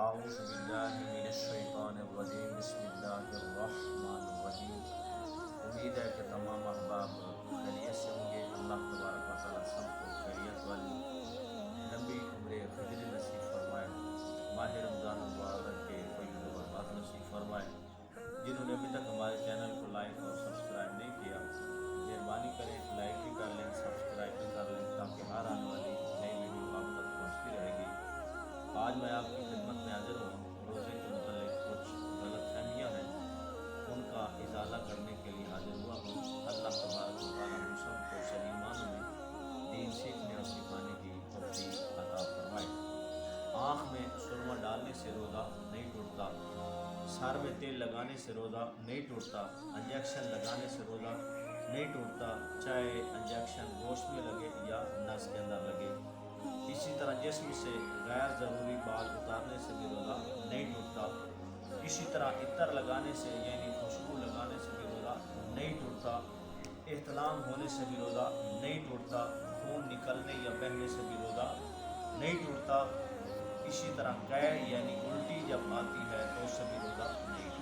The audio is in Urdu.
اعوذ باللہ من الشیطان الرجیم بسم اللہ الرحمن الرحیم۔ امید ہے کہ تمام احباب خیریت سے ہوں گے۔ اللہ تبارک و تعالیٰ سب کو خیریت والی لمبی عمر خضر نصیب فرمائے، ماہ رمضان المبارک کے فیض و برکات نصیب فرمائے۔ جنہوں نے ابھی تک ہمارے چینل کو لائک اور سبسکرائب نہیں کیا، مہربانی کریں لائک بھی کر لیں، سبسکرائب بھی کر لیں، تاکہ ہر آنے والی نئی ویڈیو آپ تک پہنچتی رہے گی۔ آج میں آپ کی خدمت میں حاضر ہوں۔ روزے کے متعلق کچھ غلط فہمیاں ہیں، ان کا ازالہ کرنے کے لیے حاضر ہوا ہوں۔ اللہ تبارک و تعالیٰ ہم سب کو صحیح معنوں میں دین سیکھنے اور سکھانے کی توفیق عطا فرمائے۔ آنکھ میں سرما ڈالنے سے روزہ نہیں ٹوٹتا، سر میں تیل لگانے سے روزہ نہیں ٹوٹتا، انجیکشن لگانے سے روزہ نہیں ٹوٹتا، چاہے انجیکشن گوشت میں لگے یا نس کے اندر لگے۔ اسی طرح جسم سے غیر ضروری بال اتارنے سے بھی روزہ نہیں ٹوٹتا۔ اسی طرح عطر لگانے سے یعنی خوشبو لگانے سے بھی روزہ نہیں ٹوٹتا۔ احتلام ہونے سے بھی روزہ نہیں ٹوٹتا۔ خون نکلنے یا بہنے سے بھی روزہ نہیں ٹوٹتا۔ اسی طرح قے یعنی الٹی جب آتی ہے تو اس سے بھی روزہ نہیں ٹوٹتا۔